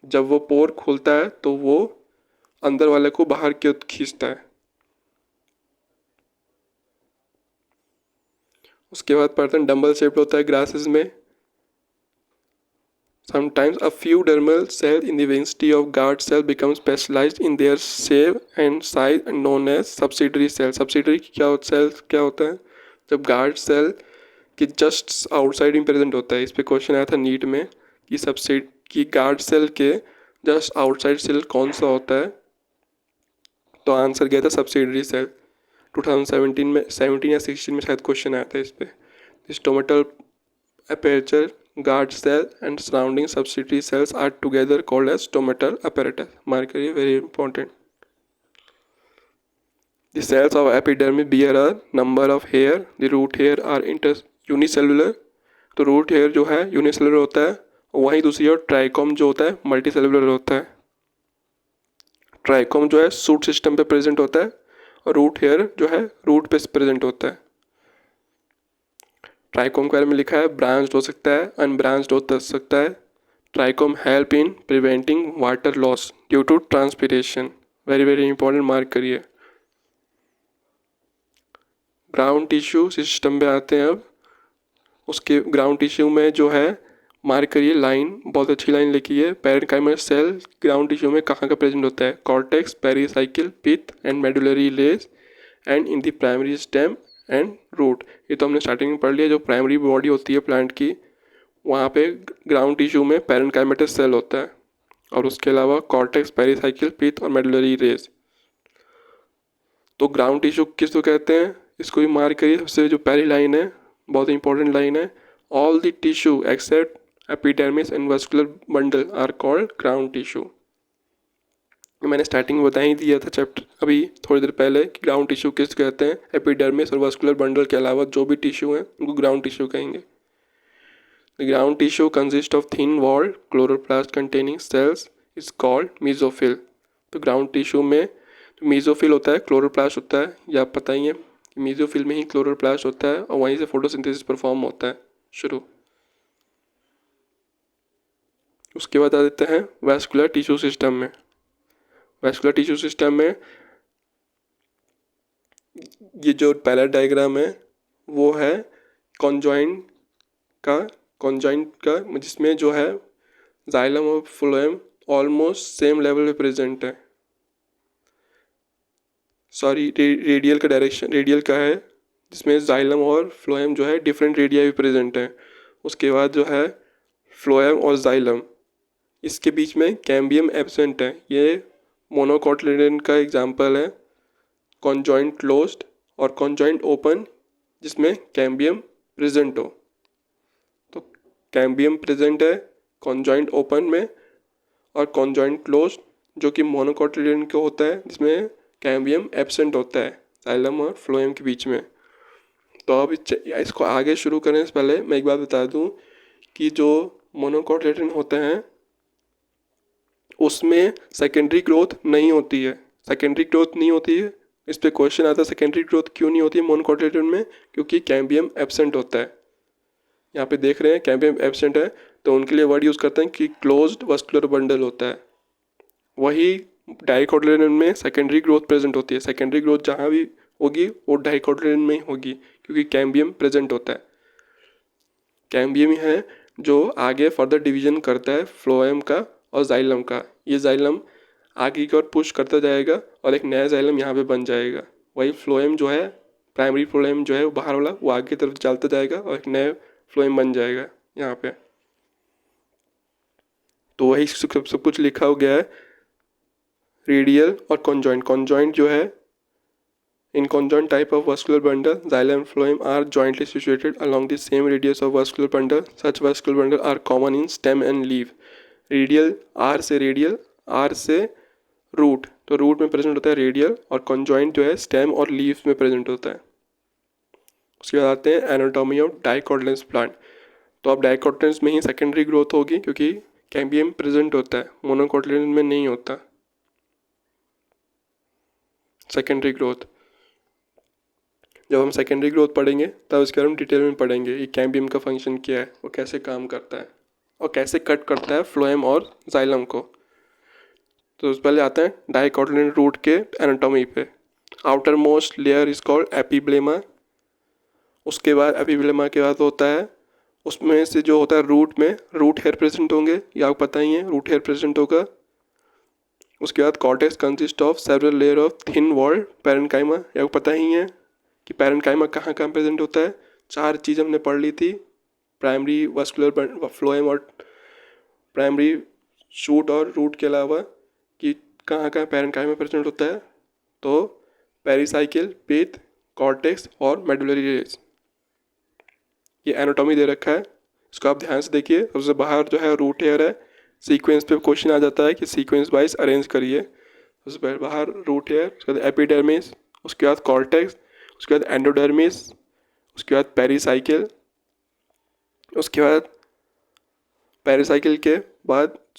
[SPEAKER 1] जब वो पोर खुलता है तो वो अंदर वाले को बाहर की ओर खींचता है। उसके बाद पर्सन डंबल शेप्ड होता है ग्रासेस में। Sometimes a few dermal cells in the vicinity of guard cell become specialized in their shape and size and known as subsidiary cell. Subsidiary cell क्या होता है? जब गार्ड सेल कि just outside में present होता है। इस पे क्वेश्चन आया था नीट में कि सबसेट की गार्ड सेल के जस्ट आउटसाइड सेल कौन सा होता है, तो आंसर गया था सब्सिडरी सेल। 2017 में 17 या 16 में शायद क्वेश्चन आया था इस पे। Stomatal aperture guard cell and surrounding subsidiary cells are together called as stomatal apparatus. Mark करिए, very important. The cells of epidermis bear a number of hair. The root hair are unicellular. तो root hair जो है unicellular होता है, वहीं दूसरी ओर trichome जो होता है मल्टी सेलुलर होता है। ट्राइकोम जो है सूट सिस्टम पे प्रेजेंट होता है और रूट हेयर जो है रूट पे प्रेजेंट होता है। ट्राइकोम के बारे में लिखा है ब्रांच्ड हो सकता है, अनब्रांच्ड हो सकता है। Trichome help in preventing water loss due to transpiration. Very very important, mark करिए। ग्राउंड टिश्यू सिस्टम पे आते हैं अब। उसके ग्राउंड टिश्यू में जो है मार्क करिए लाइन, बहुत अच्छी लाइन लिखी है। पैरेन्काइमल सेल ग्राउंड टिश्यू में कहाँ का प्रेजेंट होता है? Cortex, pericycle, pith and medullary rays and in the primary stem and root. ये तो हमने स्टार्टिंग में पढ़ लिया। जो प्राइमरी बॉडी होती है प्लांट की, वहाँ पे ग्राउंड टिश्यू में पैरेन्काइमेटस सेल होता है और उसके अलावा कॉर्टेक्स, पेरिसाइकिल, पिथ और मेडुलरी रेज। तो ग्राउंड टिश्यू किसको कहते हैं, इसको भी मार्क करिए। सबसे जो पहली लाइन है बहुत इंपॉर्टेंट लाइन है, all the tissue except epidermis and vascular bundle are called ground tissue. मैंने स्टार्टिंग में बता ही दिया था चैप्टर अभी थोड़ी देर पहले कि ग्राउंड टिश्यू किस कहते हैं। एपिडर्मिस और वस्कुलर बंडल के अलावा जो भी टिश्यू हैं उनको ग्राउंड टिश्यू कहेंगे। The ground tissue consist of thin walled chloroplast containing cells is called mesophyll. तो ग्राउंड टिश्यू में मीजोफिल होता है, क्लोरोप्लास्ट होता है, या आप पता ही है कि मीजोफिल में ही क्लोरोप्लास्ट होता है और वहीं से फोटोसिंथेसिस परफॉर्म होता है शुरू। उसके बाद आ देते हैं वैस्कुलर टिश्यू सिस्टम में। वैस्कुलर टिश्यू सिस्टम में ये जो पहला डायग्राम है वो है कॉन्जॉइंट का जिसमें जो है जाइलम और फ्लोएम ऑलमोस्ट सेम लेवल पे प्रेजेंट है। सॉरी, रेडियल का डायरेक्शन रेडियल का है, जिसमें जाइलम और फ्लोएम जो है डिफरेंट रेडिया भी प्रेजेंट है। उसके बाद जो है फ्लोएम और जाइलम, इसके बीच में कैम्बियम एब्सेंट है। ये मोनोकोटिलेडन का एग्जांपल है। कॉन्जॉइंट क्लोज्ड और कॉन्जॉइंट ओपन जिसमें कैम्बियम प्रेजेंट हो। तो कैम्बियम प्रेजेंट है कॉन्जॉइंट ओपन में, और कॉन्जॉइंट क्लोज्ड जो कि मोनोकोटिलेडन का होता है जिसमें कैम्बियम एब्सेंट होता है जाइलम और फ्लोएम के बीच में। तो अब इसको आगे शुरू करने से पहले मैं एक बात बता दूं कि जो मोनोकोटिलेडन होते हैं उसमें सेकेंडरी ग्रोथ नहीं होती है। सेकेंडरी ग्रोथ नहीं होती है, इस पर क्वेश्चन आता है सेकेंडरी ग्रोथ क्यों नहीं होती है मोनोकोटिलेडन में? क्योंकि कैम्बियम एब्सेंट होता है। यहाँ पे देख रहे हैं कैम्बियम एब्सेंट है, तो उनके लिए वर्ड यूज़ करते हैं कि क्लोज्ड वस्कुलर बंडल होता है। वही डाइकोटिलेडन में सेकेंडरी ग्रोथ प्रेजेंट होती है। सेकेंडरी ग्रोथ जहाँ भी होगी वो डाइकोटिलेडन में ही होगी क्योंकि कैम्बियम प्रेजेंट होता है। कैम्बियम ही है जो आगे फर्दर डिवीजन करता है फ्लोएम का और जाइलम का। ये जाइलम आगे की ओर पुश करता जाएगा और एक नया जाइलम यहाँ पे बन जाएगा। वही फ्लोएम जो है, प्राइमरी फ्लोएम जो है वो बाहर वाला, वो आगे की तरफ चलता जाएगा और एक नया फ्लोएम बन जाएगा यहाँ पे। तो वही सब कुछ लिखा हो गया है। रेडियल और कॉन्जॉइंट, कॉन्जॉइंट जो है in conjoint type of vascular bundle, xylem and phloem are jointly situated along the same radius of vascular bundle. Such vascular bundle are common in stem and leaf. Radial R से radial, R से root, तो root में present होता है radial, और conjoint जो है stem और लीफ में प्रेजेंट होता है। उसके बाद आते हैं एनाटॉमी ऑफ डाइकोटिलेडोनस प्लांट। तो अब डाइकोटिलेडोनस में ही सेकेंडरी ग्रोथ होगी क्योंकि कैम्बियम प्रेजेंट होता है, मोनोकोटिलेडोनस में नहीं होता सेकेंडरी ग्रोथ। जब हम सेकेंडरी ग्रोथ पढ़ेंगे तब इसके बारे में डिटेल में पढ़ेंगे ये कैम्बियम का फंक्शन क्या है, वो कैसे काम करता है और कैसे कट करता है फ्लोएम और जाइलम को। तो उससे पहले आते हैं डाइकोटिलेडोनस रूट के एनाटॉमी पे। Outer most layer is called epiblema. उसके बाद एपिब्लेमा के बाद होता है, उसमें से जो होता है रूट में रूट हेयर प्रेजेंट होंगे, ये आपको पता ही है रूट हेयर प्रेजेंट होगा। उसके बाद cortex consist of several layer of thin walled parenchyma, ये आपको पता ही है कि पैरेन्काइमा कहाँ कहाँ प्रेजेंट होता है। 4 चीज़ हमने पढ़ ली थी, प्राइमरी वास्कुलर फ्लोएम और प्राइमरी शूट और रूट के अलावा कि कहाँ कहाँ पैरेन्काइमा प्रेजेंट होता है। तो पेरिसाइकिल, पिथ, कॉर्टेक्स और मेडुलरी रेस, ये एनाटॉमी दे रखा है, इसको आप ध्यान से देखिए। सबसे बाहर जो है रूट हेयर है, सीक्वेंस पे क्वेश्चन आ जाता है कि सीक्वेंस वाइज अरेंज करिए। सबसे पहले बाहर रूट हेयर, उसके बाद एपिडर्मिस, उसके बाद कॉर्टेक्स, उसके बाद एंडोडर्मिस, उसके बाद पेरिसाइकिल, उसके बाद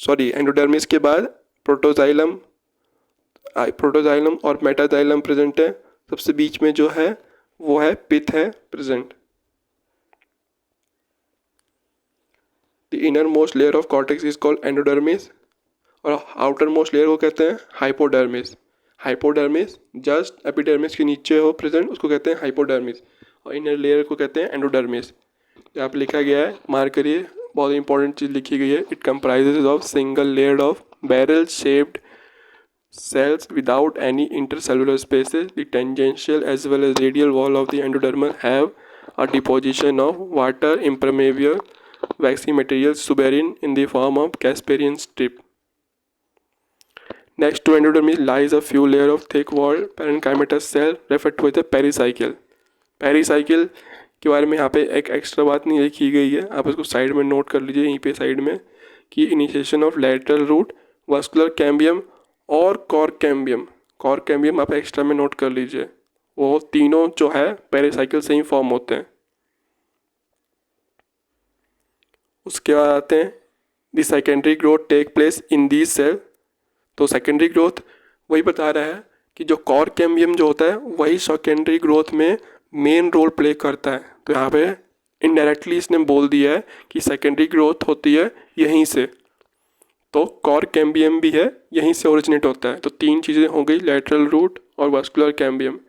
[SPEAKER 1] एंडोडर्मिस के बाद प्रोटोजाइलम और मेटाजाइलम प्रेजेंट है। सबसे बीच में जो है वो है पिथ है present. The inner most layer of cortex is called endodermis और आउटर मोस्ट लेयर को कहते हैं हाइपोडर्मिस। हाइपोडर्मिस जस्ट एपिडर्मिस के नीचे हो प्रेजेंट, उसको कहते हैं हाइपोडर्मिस, और इनर लेयर को कहते हैं एंडोडर्मिस। यहाँ पे लिखा गया है, मार्क करिए, बहुत इंपॉर्टेंट चीज़ लिखी गई है। It comprises of single layer of barrel shaped cells without any intercellular spaces. The tangential as well as radial wall of the endodermal have a deposition of water impermeable waxy material suberin in the form of Casparian strip. Next to endodermis lies a few layers of thick walled parenchymatous cell referred to as the pericycle. Pericycle के बारे में यहाँ पे एक extra बात नहीं लिखी गई है, आप इसको साइड में नोट कर लीजिए यहीं पे साइड में कि initiation of lateral root, vascular cambium और कॉर्क कैम्बियम आप एक्स्ट्रा में नोट कर लीजिए। वो तीनों जो है पेरिसाइकिल से ही फॉर्म होते हैं। उसके बाद आते हैं the secondary growth take place in the cell. तो सेकेंडरी ग्रोथ वही बता रहा है कि जो कॉर्क कैम्बियम जो होता है वही सेकेंडरी ग्रोथ में मेन रोल प्ले करता है। तो यहाँ पे इनडायरेक्टली इसने बोल दिया है कि सेकेंडरी ग्रोथ होती है यहीं से, तो कॉर्क कैम्बियम भी है यहीं से ओरिजिनेट होता है। तो 3 चीज़ें हो गई, लैटरल रूट और वास्कुलर कैम्बियम।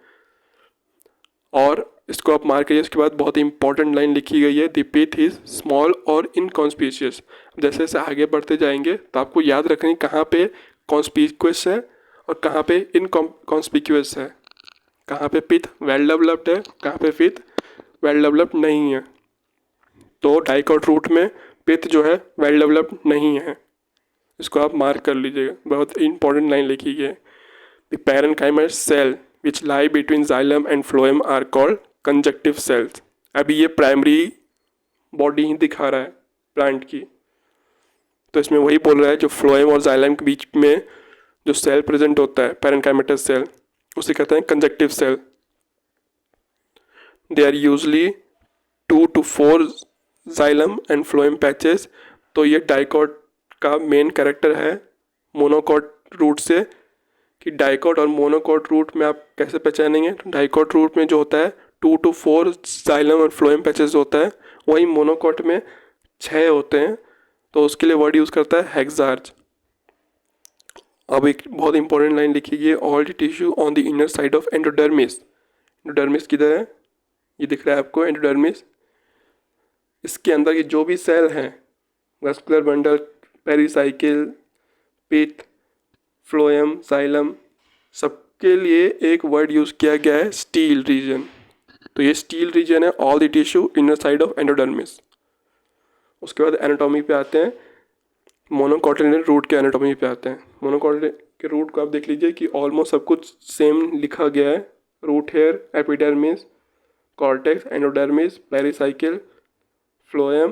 [SPEAKER 1] और इसको आप मार्क करिए। इसके बाद बहुत ही इंपॉर्टेंट लाइन लिखी गई है, द पिथ इज स्मॉल और इनकॉन्स्पिशियस। जैसे जैसे आगे बढ़ते जाएंगे तो आपको याद रखनी कहाँ पे कॉन्स्पिक्यूअस है और कहाँ पे इनकॉन्स्पिक्यूअस है, कहाँ पे पिथ वेल डेवलप्ड है, कहाँ पे पिथ वेल डेवलप्ड नहीं है। तो डाइकोट रूट में पिथ जो है वेल डेवलप्ड नहीं है, इसको आप मार्क कर लीजिएगा, बहुत इंपॉर्टेंट लाइन लिखी गई है। The parenchymous cell which lie between xylem and phloem are called conjunctive cells. अभी ये प्राइमरी बॉडी ही दिखा रहा है प्लांट की, तो इसमें वही बोल रहा है जो फ्लोएम और जाइलम के बीच में जो सेल प्रेजेंट होता है पैरेन्काइमेटस सेल, उसे कहते हैं conjunctive cell. They are usually 2 to 4 xylem and phloem patches. तो ये डाइकोट का मेन कैरेक्टर है मोनोकोट रूट से, कि डाइकोट और मोनोकोट रूट में आप कैसे पहचानेंगे। तो डाइकोट रूट में जो होता है 2 to 4 जाइलम और फ्लोएम पैचेस होता है, वही मोनोकोट में 6 होते हैं, तो उसके लिए वर्ड यूज़ करता है हेक्सार्ज। अब एक बहुत इंपॉर्टेंट लाइन लिखी गई है, all the tissue on the inner side of endodermis. Endodermis किधर है, ये दिख रहा है आपको एंडोडर्मिस। इसके अंदर के जो भी सेल हैं, वास्कुलर बंडल, पेरिसाइकिल, पिथ, फ्लोएम, जाइलम, सबके लिए एक वर्ड यूज़ किया गया है स्टील रीजन। तो ये स्टील रीजन है all the tissue inner side of endodermis. उसके बाद एनाटॉमी पे आते हैं, मोनोकोटिलेडोनस रूट के एनाटॉमी पे आते हैं। मोनोकोटिलेडोनस के रूट को आप देख लीजिए कि ऑलमोस्ट सब कुछ सेम लिखा गया है, root hair, epidermis, cortex, endodermis, pericycle, phloem,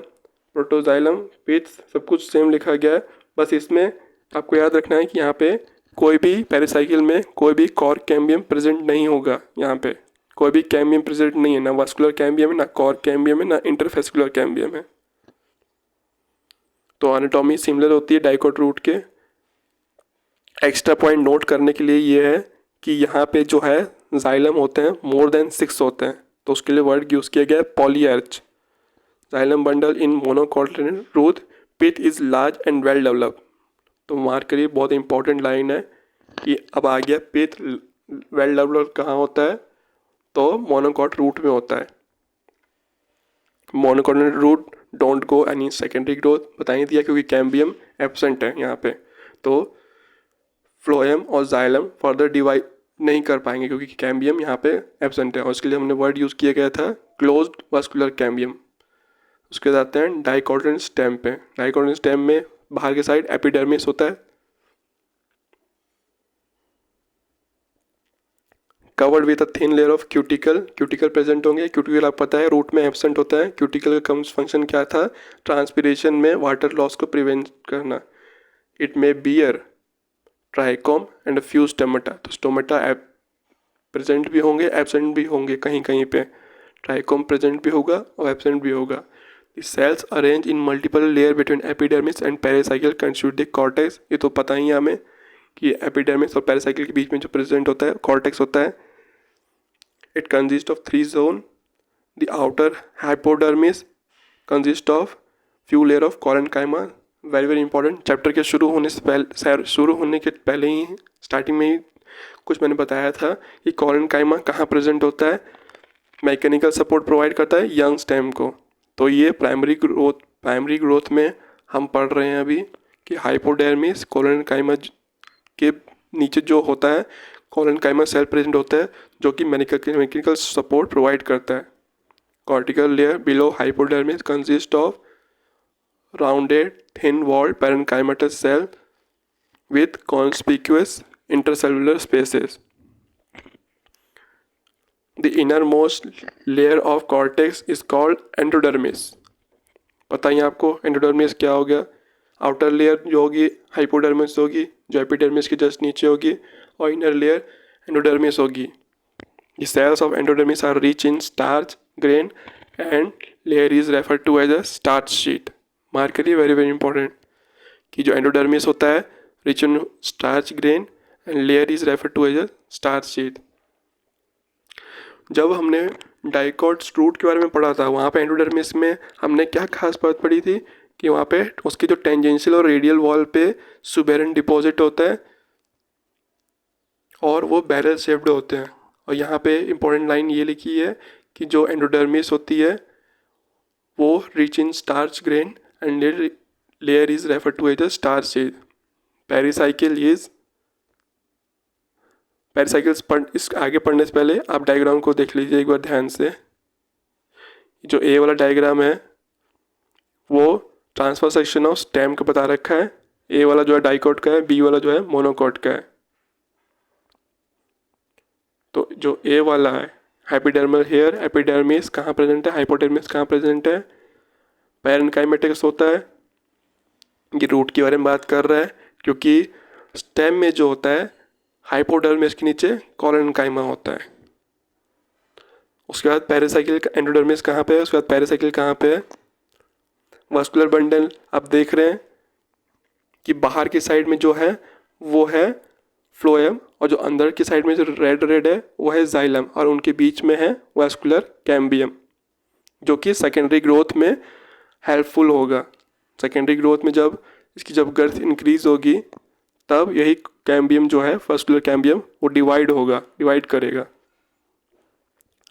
[SPEAKER 1] protoxylem, pith, सब कुछ सेम लिखा गया है। बस इसमें आपको याद रखना है कि यहाँ पे कोई भी पेरिसाइकिल में कोई भी कॉर्क कैम्बियम प्रेजेंट नहीं होगा यहाँ पे, कोई भी कैम्बियम प्रेजेंट नहीं है, ना वास्कुलर कैम्बियम है, ना कॉर कैम्बियम है, ना इंटरफेस्कुलर कैम्बियम है। तो एनाटॉमी सिमिलर होती है डाइकोट रूट के। एक्स्ट्रा पॉइंट नोट करने के लिए ये है कि यहाँ पे जो है जाइलम होते हैं मोर देन 6 होते हैं, तो उसके लिए वर्ड यूज़ किया गया है polyarch. Xylem bundle in monocotyledonous root, pith is large and well developed. तो मार्क करिए, बहुत इंपॉर्टेंट लाइन है कि अब आ गया पिथ वेल डेवलप्ड कहाँ होता है, तो मोनोकॉट रूट में होता है। Monocotyledonous root don't go any secondary growth, बता ही दिया क्योंकि कैम्बियम एब्सेंट है यहाँ पे। तो फ्लोएम और जाइलम फर्दर डिवाइड नहीं कर पाएंगे क्योंकि कैम्बियम यहाँ पे एब्सेंट है, और उसके लिए हमने वर्ड यूज़ किया गया था क्लोज्ड वास्कुलर कैम्बियम। उसके बाद आते हैं डाइकोटिलेडोनस स्टेम पे। डाइकोटिलेडोनस स्टेम में बाहर के साइड एपिडर्मिस होता है, covered with a thin layer of cuticle. Cuticle present होंगे। क्यूटिकल आपको पता है रूट में एब्सेंट होता है। क्यूटिकल का फंक्शन क्या था, ट्रांसपिरेशन में वाटर लॉस को प्रिवेंट करना। It may bear trichome and few stomata. तो स्टोमेटा प्रेजेंट भी होंगे, एब्सेंट भी होंगे, कहीं कहीं पे ट्राइकोम प्रेजेंट भी होगा और एब्सेंट भी होगा। The cells arrange in multiple layer between epidermis and pericycle constitute the cortex. ये तो पता ही है हमें कि एपिडर्मिस और पेरिसाइकिल के बीच में जो प्रेजेंट होता है कॉर्टेक्स होता है। It consist of 3 zone. The outer hypodermis consist of few layer of collenchyma. Very very important. Chapter के शुरू होने के पहले ही स्टार्टिंग में ही कुछ मैंने बताया था कि कॉरेन्काइमा कहाँ प्रेजेंट होता है, मैकेनिकल सपोर्ट प्रोवाइड करता है यंग स्टेम को। तो ये प्राइमरी ग्रोथ में हम पढ़ रहे हैं अभी कि हाइपोडर्मिस कॉरेन्काइमा के नीचे जो होता है कॉरेन्काइमा सेल प्रेजेंट होता है जो कि मैकेनिकल सपोर्ट प्रोवाइड करता है। Cortical layer below hypodermis consist of rounded thin-walled parenchymatous cell with conspicuous intercellular spaces. The innermost layer of cortex is called endodermis. पता ही आपको एंडोडर्मिस क्या हो गया। आउटर लेयर जो होगी हाइपोडर्मिस होगी जो एपिडर्मिस के जस्ट नीचे होगी, और इनर लेयर एंडोडर्मिस होगी। The cells of endodermis are rich in starch grain and layer is referred to as a starch sheet. Mark करिए, वेरी वेरी इंपॉर्टेंट, कि जो एंडोडर्मिस होता है rich in starch grain and layer is refer to as a starch sheet. जब हमने dicot root के बारे में पढ़ा था वहाँ पे एंडोडर्मिस में हमने क्या खास बात पढ़ी थी कि वहाँ पे उसके जो टेंजेंशियल और रेडियल वॉल पे सुबेरन डिपॉजिट होता है और वो बैरल शेप्ड होते हैं। और यहाँ पे इंपॉर्टेंट लाइन ये लिखी है कि जो एंडोडर्मिस होती है वो rich in starch grain and layer is referred to as a starch sheet. Pericycle इस आगे पढ़ने से पहले आप डायग्राम को देख लीजिए एक बार ध्यान से। जो ए वाला डायग्राम है वो ट्रांसफर सेक्शन ऑफ स्टेम का बता रखा है। ए वाला जो है डाइकोट का है, बी वाला जो है मोनोकोट का है। तो जो ए वाला है हाइपोडर्मल हेयर, एपिडर्मिस कहाँ प्रेजेंट है, हाइपोडर्मिस कहाँ प्रेजेंट है, पैरेन्काइमेटिक्स होता है। ये रूट के बारे में बात कर रहा है क्योंकि स्टेम में जो होता है हाइपोडर्मिस के नीचे कॉरेन्काइमा होता है। उसके बाद पेरिसाइकिल का एंडोडर्मिस कहाँ पे है, उसके बाद पेरिसाइकिल कहाँ पे है। वास्कुलर बंडल आप देख रहे हैं कि बाहर की साइड में जो है वो है फ्लोएम, और जो अंदर की साइड में जो रेड रेड है वो है जाइलम, और उनके बीच में है वास्कुलर कैम्बियम जो कि सेकेंडरी ग्रोथ में हेल्पफुल होगा। सेकेंडरी ग्रोथ में जब इसकी जब गर्थ इंक्रीज होगी तब यही कैम्बियम जो है वास्कुलर कैम्बियम वो डिवाइड करेगा।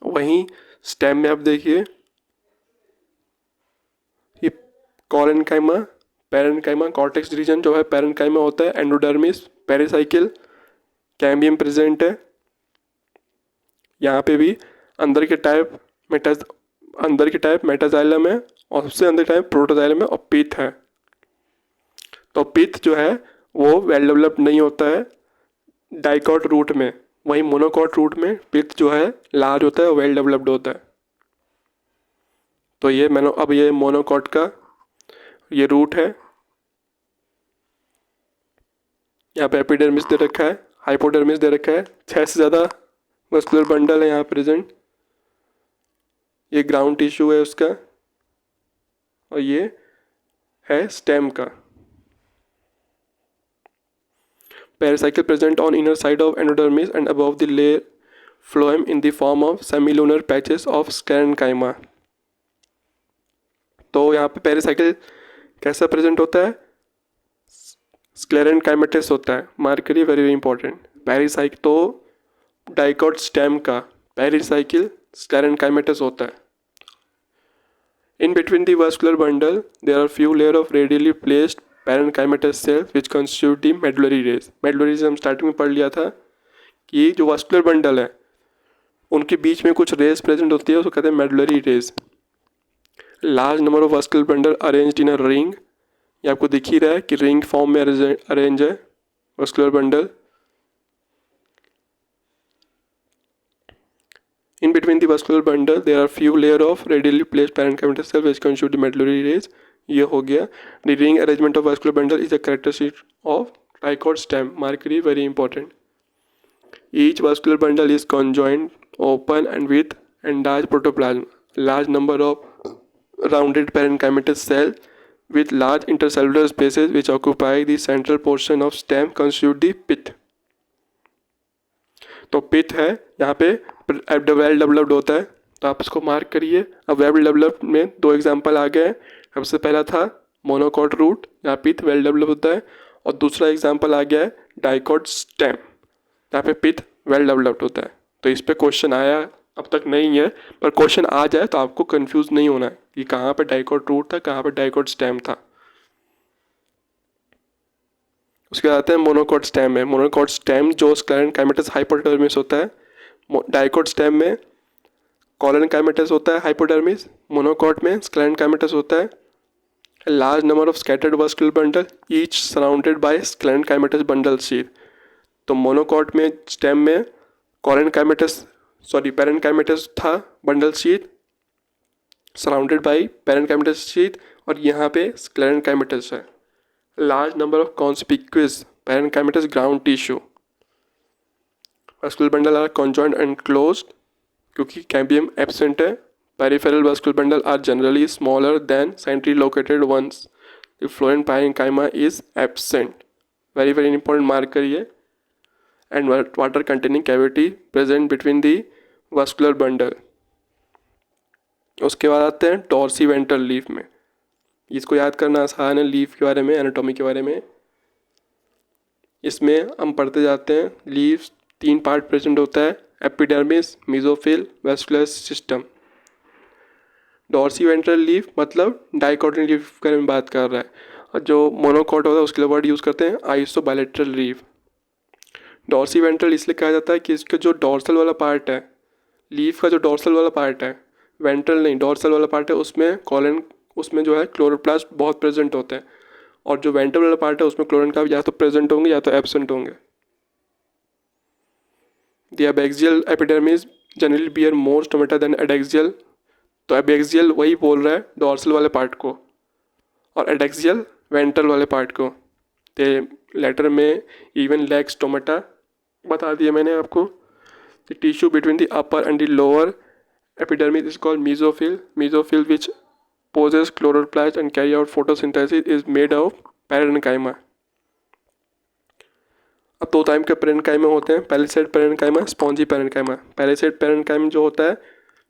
[SPEAKER 1] वहीं स्टेम में आप देखिए ये कॉरेन्काइमा पैरेन्काइमा कॉर्टेक्स रीजन जो है पैरेन्काइमा होता है, एंडोडर्मिस पेरिसाइकिल कैम्बियम प्रेजेंट है। यहाँ पे भी अंदर के टाइप मेटाजाइलम है और सबसे अंदर टाइप प्रोटोजाइलम है और पिथ है। तो पिथ जो है वो वेल डेवलप्ड नहीं होता है डाइकोट रूट में, वहीं मोनोकोट रूट में पिथ जो है लार्ज होता है, वेल डेवलप्ड होता है। तो ये अब ये मोनोकोट का ये रूट है। यहाँ पे एपिडर्मिस दे रखा है, हाइपोडर्मिस दे रखा है, 6 से ज़्यादा मस्कुलर बंडल है यहाँ प्रेजेंट। ये ग्राउंड टिश्यू है उसका, और ये है स्टेम का। Pericycle present on inner side of endodermis and above the layer phloem in the form of semilunar patches of sclerenchyma. तो यहाँ पे पेरिसाइकिल कैसा प्रेजेंट होता है? स्क्लेरेन्काइमेटिस होता है। मार्क करिए, वेरी वेरी इंपॉर्टेंट। पेरिसाइकिल तो डाइकॉट स्टेम का, पेरिसाइकिल स्क्लेरेन्काइमेटिस होता है। In between the vascular bundle, there are few layer of radially placed parenchymatous cells which constitute the medullary rays. Medullary rays हम स्टार्टिंग में पढ़ लिया था कि जो वास्कुलर बंडल है उनके बीच में कुछ रेस प्रेजेंट होती है, उसको कहते हैं medullary race. Large number of vascular bundle arranged in a ring, ये आपको दिख ही रहा है कि रिंग फॉर्म में अरेंज है vascular bundle. In between the vascular bundle, there are few layer of radially placed parenchymatous cells which constitute the medullary rays. ये हो गया। The ring arrangement of vascular bundle is a characteristic of dicot stem. Markeri very important. Each vascular bundle is conjoined, open and with enlarged protoplasm. Large number of rounded parenchymatous cells with large intercellular spaces which occupy the central portion of stem constitute the pith. तो पिथ है, यहाँ पे well developed होता है, तो आप इसको mark करिए। अब वेल डेवलप्ड में दो एग्जांपल आ गए। सबसे पहला था मोनोकॉट रूट, यहाँ पिथ वेल डेवलप होता है, और दूसरा एग्जांपल आ गया है डाइकॉट स्टेम, यहाँ पे पिथ वेल डेवलप्ड होता है। तो इस पे क्वेश्चन आया अब तक नहीं है, पर क्वेश्चन आ जाए तो आपको कंफ्यूज नहीं होना है कि कहाँ पे डाइकॉट रूट था, कहाँ पे डाइकॉट स्टेम था। उसके बाद आते हैं मोनोकॉट स्टेम है। मोनोकॉट स्टेम जो स्क्लेरेन्काइमेटस हाइपोडर्मिस होता है। डाइकॉट स्टेम में कॉलेनकाइमेटस होता है हाइपोडर्मिस, मोनोकॉट में स्क्लेरेन्काइमेटस होता है। Large number of scattered vascular bundle each surrounded by sclerenchymatous bundle sheath. तो मोनोकॉट में स्टेम में पेरेन्काइमेटस था bundle sheath surrounded by parenchymatous sheath, और यहाँ पे स्क्लेरेन्काइमेटस है। Large number of conspicuous parenchymatous ground tissue. Vascular bundle are conjoined and closed क्योंकि cambium absent है। Peripheral vascular bundle are generally smaller than centrally located ones. The phloem parenchyma is absent. Very very important mark करिए। And water containing cavity present between the vascular bundle. उसके बाद आते हैं dorsiventral leaf में। इसको याद करना आसान है लीफ के बारे में, एनाटॉमी के बारे में। इसमें हम पढ़ते जाते हैं। लीफ 3 पार्ट प्रेजेंट होता है, epidermis, mesophyll, vascular system. Dorsiventral leaf मतलब डाइकोटिन लीफ के बारे में बात कर रहा है, और जो मोनोकॉट होता है उसके लिए वर्ड यूज़ करते हैं आइसोबाइलेटरल लीफ। डॉर्सीवेंट्रल इसलिए कहा जाता है कि इसका जो डॉर्सल वाला पार्ट है, लीफ का जो डॉर्सल वाला पार्ट है, वेंट्रल नहीं डॉर्सल वाला पार्ट है, उसमें जो है क्लोरोप्लास्ट बहुत प्रेजेंट होते हैं, और जो वेंट्रल वाला पार्ट है उसमें क्लोरीन का या तो प्रेजेंट होंगे या तो एब्सेंट होंगे। The abaxial epidermis generally bear more stomata than adaxial. तो एबैक्सियल वही बोल रहा है डॉर्सल वाले पार्ट को, और एडैक्सियल वेंट्रल वाले पार्ट को। तो लेटर में इवन लैक स्टोमेटा बता दिया मैंने आपको। The tissue between the upper and the lower epidermis is called mesophyll. Mesophyll which possess chloroplast and carry out photosynthesis is made of parenchyma. अब 2 type के पेरेन्काइमा होते हैं, palisade parenchyma, spongy parenchyma. Palisade parenchyma जो होता है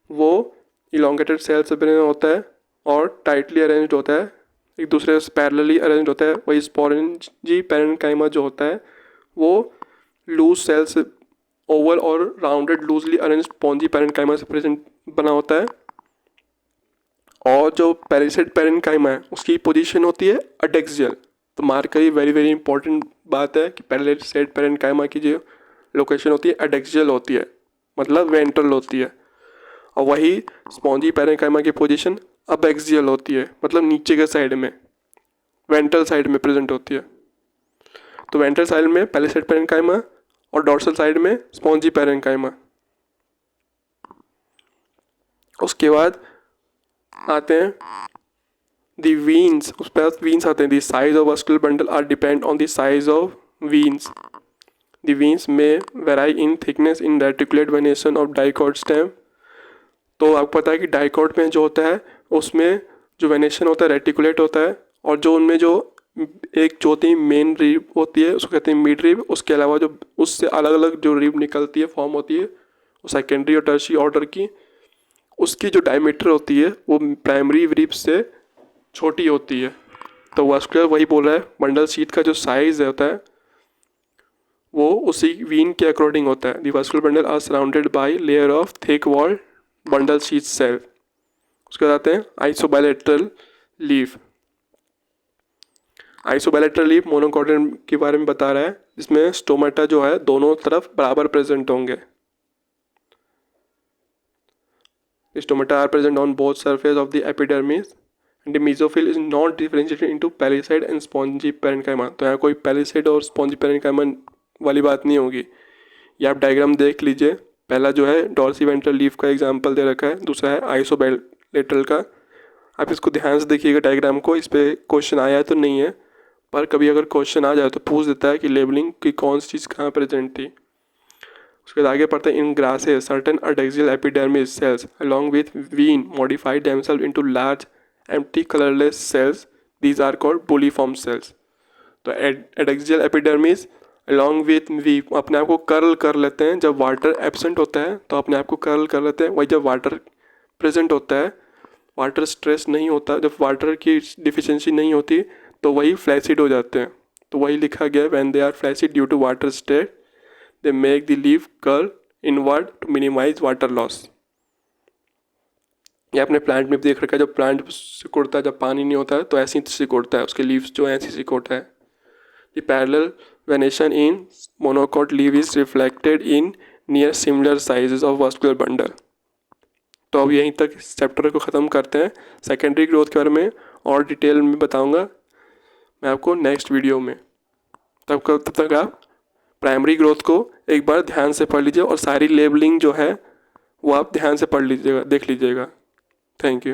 [SPEAKER 1] वो elongated cell से बना होता है और टाइटली अरेंज्ड होता है, एक दूसरे से पैरेलली अरेंज्ड होता है। वही स्पॉन्जी पेरेन्काइमा जो होता है वो लूज सेल से ओवल और rounded loosely arranged spongy parenchyma से प्रेजेंट बना होता है। और जो पैरिसेड पेरेन्काइमा है उसकी पोजीशन होती है अडेक्सियल। तो मार्क करिए, वेरी वेरी इंपॉर्टेंट बात है कि पैरिसेड पेरेन्काइमा की जो लोकेशन होती है अडेक्सियल होती है, मतलब वेंट्रल होती है, और वही स्पॉन्जी पेरेन्काइमा की पोजीशन अबैक्सियल होती है, मतलब नीचे के साइड में, वेंट्रल साइड में प्रेजेंट होती है। तो वेंट्रल साइड में पैरिसेड पेरेन्काइमा और डॉर्सल साइड में स्पॉन्जी पेरेन्काइमा। उसके बाद आते हैं दी वीन्स। उस पर वीन्स आते हैं। The size of vascular bundle are depend on the size of veins. The veins में vary in thickness in reticulate venation of dicot stem. तो आपको पता है कि डाइकोट में जो होता है उसमें जो वेनेशन होता है रेटिकुलेट होता है, और जो उनमें जो एक जो होती है मेन रिब होती है उसको कहते हैं मिड रिब, उसके अलावा जो उससे अलग अलग जो रिब निकलती है फॉर्म होती है वो सेकेंडरी और टर्शियरी ऑर्डर की, उसकी जो डायमीटर होती है वो प्राइमरी रिब से छोटी होती है। तो वास्कुलर वही बोल रहा है, बंडल शीट का जो साइज होता है वो उसी वीन के अकॉर्डिंग होता है। The vascular bundle are surrounded by layer of thick wall bundle sheet cell. उसके बाद आते हैं isobilateral leaf. Isobilateral leaf monocotyl के बारे में बता रहा है, जिसमें स्टोमेटा जो है दोनों तरफ बराबर प्रेजेंट होंगे। Stomata are present on both surface of the epidermis and the mesophyll is not differentiated into palisade and spongy parenchyma. तो यहाँ कोई पैलिसाइड और स्पॉन्जी पेरेन्काइमा वाली बात नहीं होगी। ये आप डायग्राम देख लीजिए, पहला जो है डॉर्सीवेंट्रल लीफ का एग्जांपल दे रखा है, दूसरा है आइसोबायलैटरल का। आप इसको ध्यान से देखिएगा डायग्राम को, इस पर क्वेश्चन आया है तो नहीं है, पर कभी अगर क्वेश्चन आ जाए तो पूछ देता है कि लेबलिंग की कौन सी चीज़ कहाँ प्रेजेंट थी। उसके बाद आगे पढ़ते हैं, in grasses certain adaxial epidermis cells along with vein modified themselves into large empty colourless cells, these are called bulliform cells. तो adaxial epidermis along with vein अपने आप को कर्ल कर लेते हैं, जब वाटर एब्सेंट होता है तो अपने आप को कर्ल कर लेते हैं, वही जब वाटर प्रेजेंट होता है, वाटर स्ट्रेस नहीं होता, जब वाटर की डिफिशियंसी नहीं होती तो वही फ्लैसिड हो जाते हैं। तो वही लिखा गया, when they are flaccid due to water stress they make the leaf curl inward to minimise water loss. ये अपने प्लांट में भी देख रखा है, जब प्लांट सिकुड़ता है जब पानी नहीं होता है तो ऐसे ही सिकुड़ता है, उसके लीव्स जो है ऐसे सिकुड़ता है। The parallel venation in monocot leave is reflected in near similar sizes of vascular bundle. तो अब यहीं तक इस चैप्टर को ख़त्म करते हैं। सेकेंडरी ग्रोथ के बारे में और डिटेल में बताऊंगा मैं आपको नेक्स्ट वीडियो में। तब तक आप प्राइमरी ग्रोथ को एक बार ध्यान से पढ़ लीजिए और सारी लेबलिंग जो है वो आप ध्यान से पढ़ लीजिएगा, देख लीजिएगा। Thank you.